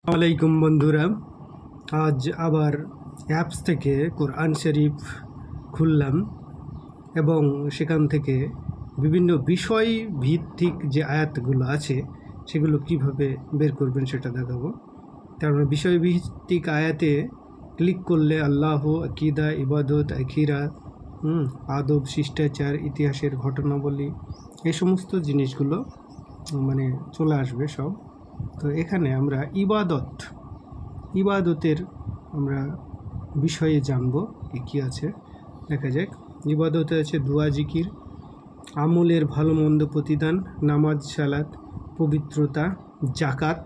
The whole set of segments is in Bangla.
আলাইকুম বন্ধুরা, আজ আবার অ্যাপস থেকে কোরআন শরীফ খুললাম এবং সেখান থেকে বিভিন্ন বিষয় ভিত্তিক যে আয়াতগুলো আছে সেগুলো কিভাবে বের করবেন সেটা দেখাবো। কারণ বিষয় ভিত্তিক আয়াতে ক্লিক করলে আল্লাহ, আকিদা, ইবাদত, আখিরা, আদব, শিষ্টাচার, ইতিহাসের ঘটনাবলী এই সমস্ত জিনিসগুলো চলে আসবে সব। তো এখানে আমরা ইবাদতের আমরা বিষয়ে জানবো কি আছে। দেখা যাক। ইবাদতে আছে দুয়া, জিকির, আমলের ভালো মন্দ প্রতিদান, নামাজ, সালাত, পবিত্রতা, জাকাত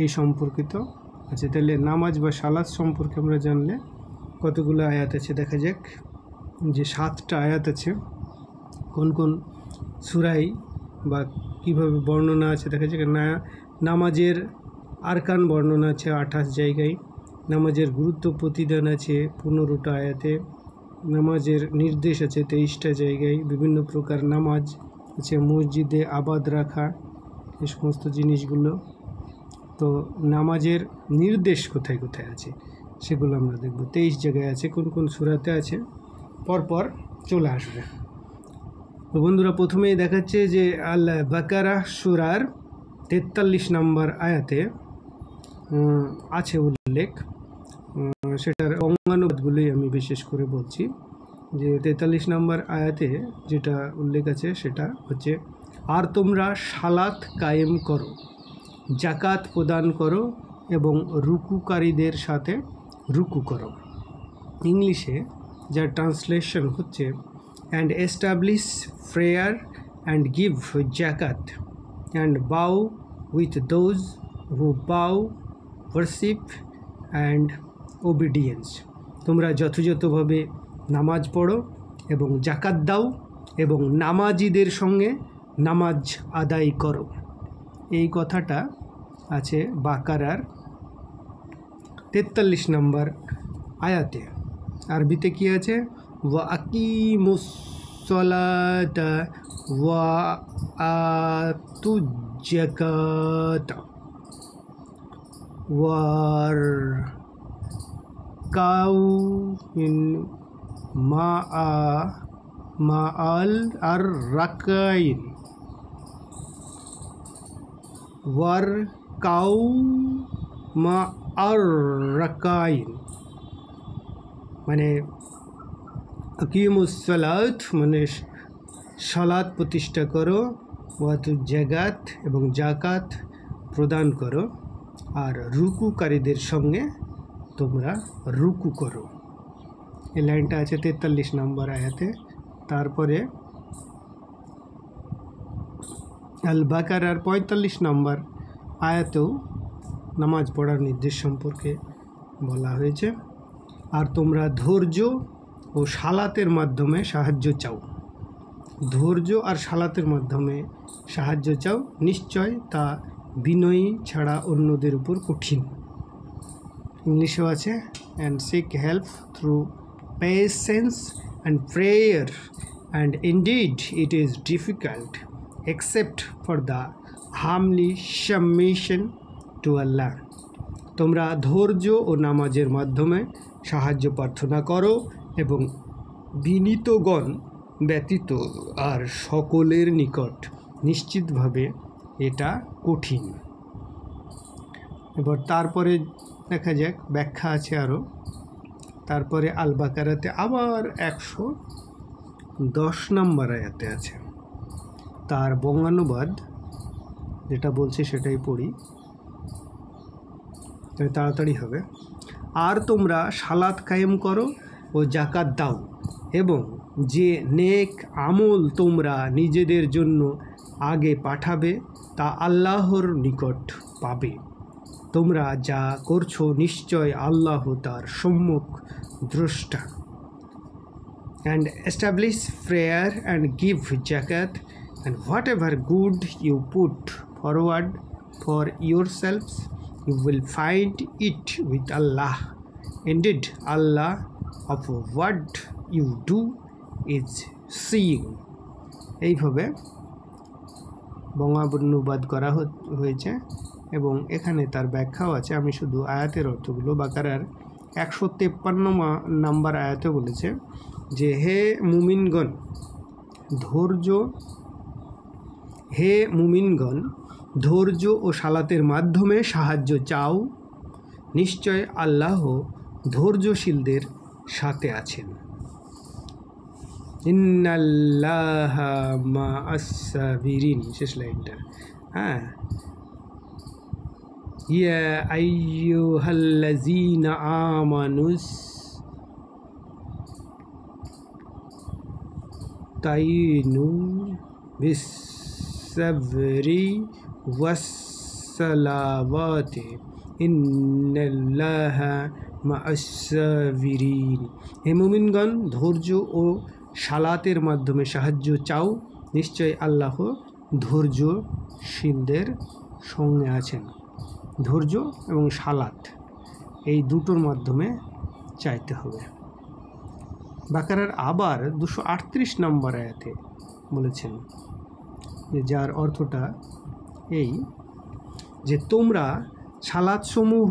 এই সম্পর্কিত আছে। তাহলে নামাজ বা সালাত সম্পর্কে আমরা জানলে কতগুলো আয়াত আছে দেখা যাক। যে 7টা আয়াত আছে, কোন কোন সূরায় বা কীভাবে বর্ণনা আছে দেখা যাক। নামাজের আরকান বর্ণনা আছে 28 জায়গায়, নামাজের গুরুত্ব প্রতিদান আছে 15টা আয়াতে, নামাজের নির্দেশ আছে 23টা জায়গায়, বিভিন্ন প্রকার নামাজ আছে, মসজিদে আবাদ রাখা এই সমস্ত জিনিসগুলো। তো নামাজের নির্দেশ কোথায় কোথায় আছে সেগুলো আমরা দেখব। 23 জায়গায় আছে, কোন কোন সূরাতে আছে পরপর চলে আসবে। তো বন্ধুরা, প্রথমেই দেখাচ্ছে যে আল বাকারা সূরার 43 নম্বর আয়াতে আছে উল্লেখ। সেটার অঙ্গানুবাদগুলোই আমি বিশেষ করে বলছি। যে 43 নম্বর আয়াতে যেটা উল্লেখ আছে সেটা হচ্ছে, আর তোমরা সালাত কায়েম করো, জাকাত প্রদান করো এবং রুকুকারীদের সাথে রুকু করো। ইংলিশে যার ট্রান্সলেশন হচ্ছে, and establish prayer and give zakat and বাউ উইথ দোজ হু বাউ ওয়ার্শিপ অ্যান্ড ওবিডিয়েন্স। তোমরা যথাযথভাবে নামাজ পড়ো এবং জাকাত দাও এবং নামাজিদের সঙ্গে নামাজ আদায় করো। এই কথাটা আছে বাকারার 43 নম্বর আয়াতে। আরবিতে কি আছে? ওয়া আকিমুস সালাতা ওয়া আতুজ যাকাতা ওয়ারকাউ মাআল আর রাকাইন ওয়ারকাউ মাআর রাকাইন। আকিমুস সালাত সালাত প্রতিষ্ঠা করো, ওয়াতুজ জাকাত এবং জাকাত প্রদান করো, আর রুকুকারীদের সঙ্গে তোমরা রুকু করো। এই লাইনটা আছে 43 নম্বর আয়াতে। তারপরে আল বাকারার 45 নম্বর আয়াতেও নামাজ পড়ার নির্দেশ সম্পর্কে বলা হয়েছে। আর তোমরা ধৈর্য ও সালাতের মাধ্যমে সাহায্য চাও, ধৈর্য আর সালাতের মাধ্যমে সাহায্য চাও, নিশ্চয় তা বিনয়ী ছাড়া অন্যদের উপর কঠিন। ইংলিশেও আছে, and seek help through patience and prayer and indeed it is difficult except for the humbly submission to Allah. তোমরা ধৈর্য ও নামাজের মাধ্যমে সাহায্য প্রার্থনা করো এবং বিনীতগণ ব্যতীত আর সকলের নিকট নিশ্চিতভাবে এটা কঠিন। এবার তারপরে দেখা যাক, ব্যাখ্যা আছে আরও। তারপরে আল বাকারাতে আবার 110 নম্বর আয়াতে আছে, তার বঙ্গানুবাদ যেটা বলছে সেটাই পড়ি, তবে তাড়াতাড়ি হবে। আর তোমরা সালাত কায়েম করো ও জাকাত দাও এবং যে নেক আমল তোমরা নিজেদের জন্য আগে পাঠাবে তা আল্লাহর নিকট পাবে। তোমরা যা করছো নিশ্চয় আল্লাহ তার সম্মুখ দ্রষ্টা। And establish prayer and give zakat and whatever good you put forward for yourselves you will find it with Allah. Indeed, Allah of what you do is seeing. এইভাবে বঙ্গানুবাদ করা হয়েছে। এবং এখানে তার ব্যাখ্যাও আছে। আমি শুধু আয়াতের অর্থগুলো, বাকারার 153 নাম্বার আয়াতে বলেছে যে হে মুমিনগণ ধৈর্য ও সালাতের মাধ্যমে সাহায্য চাও, নিশ্চয় আল্লাহ ধৈর্যশীলদের সাথে আছেন। ইন্নাল্লাহা মা'আস সাবিরিন, শেষ লাইনটা। হ্যাঁ, ইয়া আইয়ুহাল্লাযীনা আমানুস তাইনু বিস-সাবরি ওয়াস-সালাওয়াতি ইন্নাল্লাহা মা'আস সাবিরিন। হে মুমিনগণ, ধৈর্য ও সালাতের মাধ্যমে সাহায্য চাও, নিশ্চয় আল্লাহ ধৈর্যশীলদের সঙ্গে আছেন। ধৈর্য এবং সালাত এই দুটোর মাধ্যমে চাইতে হবে। বাকারার আবার 238 নম্বর আয়াতে বলেছেন যে যার অর্থটা এই যে তোমরা সালাতসমূহ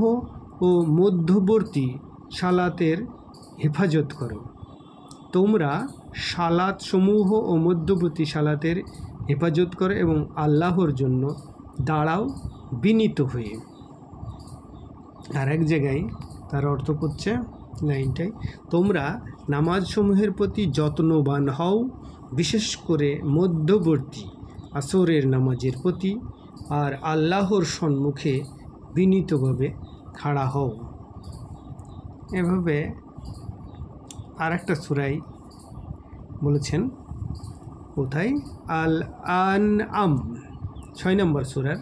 ও মধ্যবর্তী সালাতের হেফাজত করো। তোমরা সালাতসমূহ ও মধ্যবর্তী সালাতের হেফাজত করো এবং আল্লাহর জন্য দাঁড়াও বিনীত হয়ে। আর এক জায়গায় তার অর্থ করছে লাইনটাই, তোমরা নামাজসমূহের প্রতি যত্নবান হও, বিশেষ করে মধ্যবর্তী আসরের নামাজের প্রতি, আর আল্লাহর সম্মুখে বিনীতভাবে খাড়া হও। এভাবে আর একটা সূরায় বলেছেন, কোথায়? আল আনআম 6 নম্বর সূরার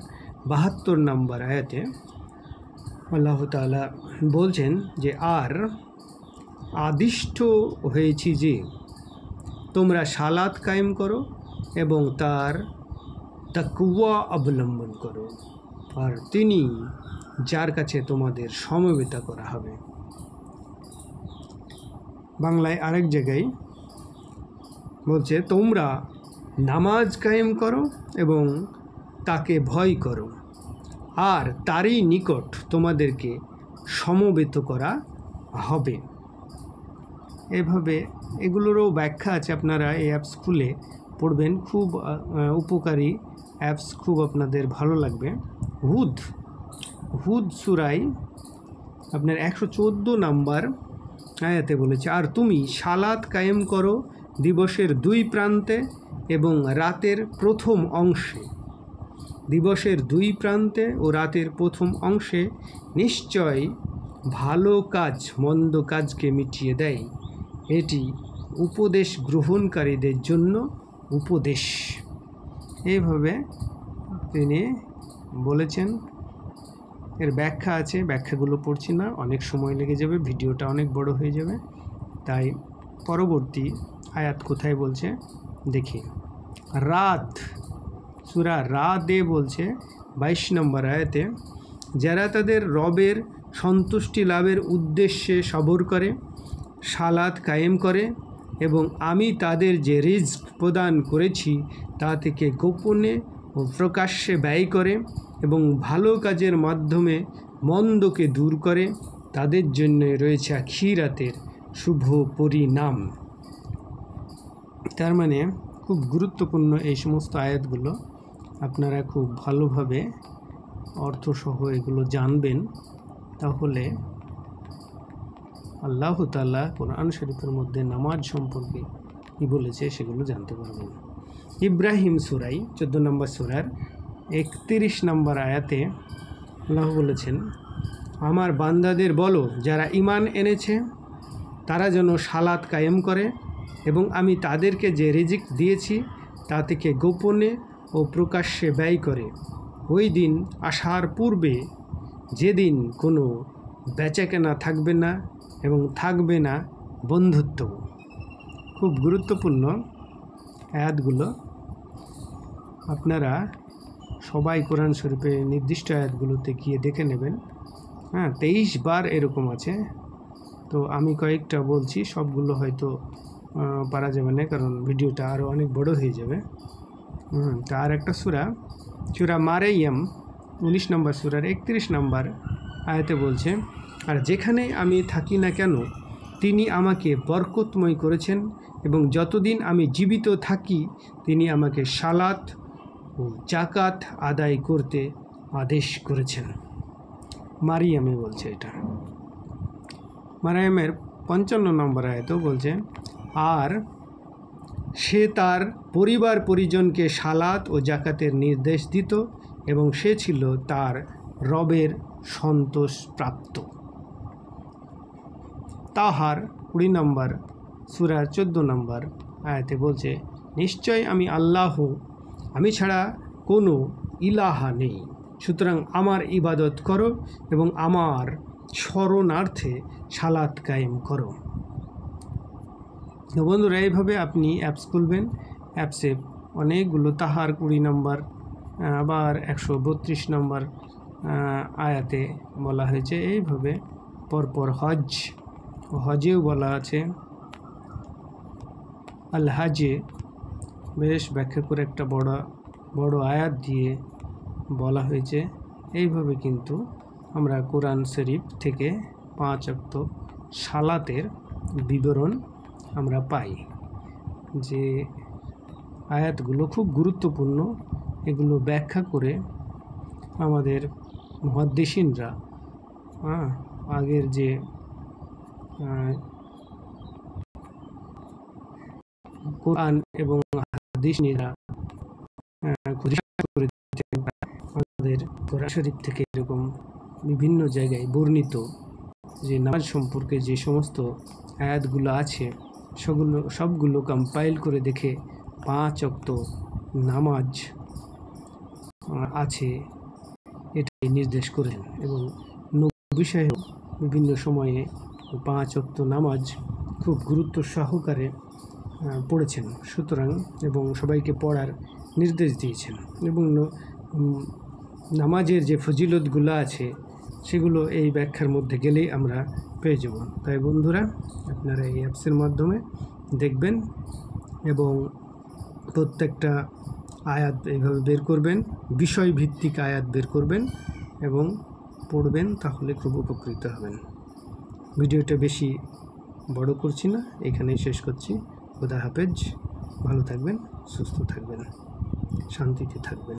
72 নম্বর আয়াতে আল্লাহ তাআলা বলছেন যে আর আদিষ্ট হয়েছি যে তোমরা সালাত কায়েম করো এবং তার তাকওয়া অবলম্বন করো, আর তিনি যার কাছে তোমাদের সমবেত করা হবে। বাংলায় আরেক জায়গায় বলছে, তোমরা নামাজ কায়েম করো এবং তাকে ভয় করো, আর তারই নিকট তোমাদেরকে সমবেত করা হবে। এভাবে এগুলোরও ব্যাখ্যা আছে, আপনারা এই অ্যাপস খুলে পড়বেন, খুব উপকারী অ্যাপস, খুব আপনাদের ভালো লাগবে। হুদ সূরায় আপনার 114 নাম্বার আয়াতে বলেছে, আর তুমি সালাত কায়েম করো দিবসের 2 প্রান্তে এবং রাতের প্রথম অংশে। দিবসের 2 প্রান্তে ও রাতের প্রথম অংশে নিশ্চয় ভালো কাজ মন্দ কাজকে মিটিয়ে দেয়, এটি উপদেশ গ্রহণকারীদের জন্য উপদেশ। এইভাবে তিনি বলেছেন। এর ব্যাখ্যা আছে, ব্যাখ্যাগুলো পড়ছি না, অনেক সময় লেগে যাবে, ভিডিওটা অনেক বড় হয়ে যাবে। তাই পরবর্তী আয়াত কোথায় বলছে দেখি। রাত, সূরা রাদে বলছে 22 নম্বর আয়াতে, যারা তাদের রবের সন্তুষ্টি লাভের উদ্দেশ্যে সবর করে, সালাত কায়েম করে এবং আমি তাদের যে রিজক প্রদান করেছি তা থেকে গোপনে ও প্রকাশ্যে ব্যয় করে এবং ভালো কাজের মাধ্যমে মন্দকে দূর করে, তাদের জন্য রয়েছে আখিরাতের শুভ পরিণাম। তার মানে খুব গুরুত্বপূর্ণ এই সমস্ত আয়াতগুলো, আপনারা খুব ভালোভাবে অর্থসহ এগুলো জানবেন, তাহলে আল্লাহ তাআলা কোরআন শরীফের মধ্যে নামাজ সম্পর্কে কী বলেছে সেগুলো জানতে পারবেন। ইব্রাহিম সূরায় 14 নম্বর সূরার 31 নম্বর আয়াতে আল্লাহ বলেছেন, আমার বান্দাদের বলো যারা ঈমান এনেছে তারা যেন সালাত কায়েম করে এবং আমি তাদেরকে যে রিজিক দিয়েছি তা থেকে গোপনে ও প্রকাশ্যে ব্যয় করে, ওই দিন আসার পূর্বে যেদিন কোনো বেচাকেনা থাকবে না এবং থাকবে না বন্ধুত্ব। খুব গুরুত্বপূর্ণ আয়াতগুলো, আপনারা সবাই কোরআন শরীফের নির্দিষ্ট আয়াতগুলোতে গিয়ে দেখে নেবেন। 23 বার এরকম আছে, তো আমি কয়েকটা বলছি, সবগুলো হয়তো পারা যাবে না, কারণ ভিডিওটা আরও অনেক বড় হয়ে যাবে। তার একটা সূরা মারিয়াম 19 নম্বর সূরার 31 নম্বর আয়াতে বলছে, আর যেখানে আমি থাকি না কেন তিনি আমাকে বরকতময় করেছেন এবং যতদিন আমি জীবিত থাকি তিনি আমাকে সালাত ও জাকাত আদায় করতে আদেশ করেছেন। মারিয়ামে বলছে এটা। মারিয়ামের 55 নম্বর আয়াতেও বলছে, আর সে তার পরিবার পরিজনকে সালাত ও জাকাতের নির্দেশ দিত এবং সে ছিল তার রবের সন্তোষ প্রাপ্ত। তাহার 20 নম্বর সূরার 14 নম্বর আয়াতে বলছে, নিশ্চয় আমি আল্লাহ, আমি ছাড়া কোনো ইলাহা নেই, সুতরাং আমার ইবাদত করো এবং আমার শরণার্থে সালাত কায়েম করো। তো বন্ধুরা, এইভাবে আপনি অ্যাপস খুলবেন। অ্যাপসে অনেকগুলো তাহার 20 নম্বর আবার 132 নম্বর আয়াতে বলা হয়েছে এইভাবে পরপর। হজেও বলা আছে, আল হাজে বেশ ব্যাখ্যা করে একটা বড় আয়াত দিয়ে বলা হয়েছে। এইভাবে কিন্তু আমরা কোরআন শরীফ থেকে 5 ওয়াক্ত সালাতের বিবরণ আমরা পাই। যে আয়াতগুলো খুব গুরুত্বপূর্ণ, এগুলো ব্যাখ্যা করে আমাদের মুহাদ্দিসিনরা আগের যে কোরআন এবং হাদিসরা খুঁজে করে দিতেন। আমাদের কোরআন শরীফ থেকে এরকম বিভিন্ন জায়গায় বর্ণিত যে নামাজ সম্পর্কে যে সমস্ত আয়াতগুলো আছে সবগুলো কম্পাইল করে দেখে 5 ওয়াক্ত নামাজ আছে এটাই নির্দেশ করেন এবং নবী সাহেব বিভিন্ন সময়ে 5 ওয়াক্ত নামাজ খুব গুরুত্ব সহকারে পড়েছেন, সুতরাং এবং সবাইকে পড়ার নির্দেশ দিয়েছেন এবং নামাজের যে ফজিলতগুলো আছে সেগুলো এই ব্যাখ্যার মধ্যে গেলেই আমরা পেয়ে যাব। তাই বন্ধুরা, আপনারা এই অ্যাপসের মাধ্যমে দেখবেন এবং প্রত্যেকটা আয়াত এইভাবে বের করবেন, বিষয়ভিত্তিক আয়াত বের করবেন এবং পড়বেন, তাহলে খুব উপকৃত হবেন। ভিডিওটা বেশি বড় করছি না, এখানেই শেষ করছি। খোদা হাফেজ। ভালো থাকবেন, সুস্থ থাকবেন, শান্তিতে থাকবেন।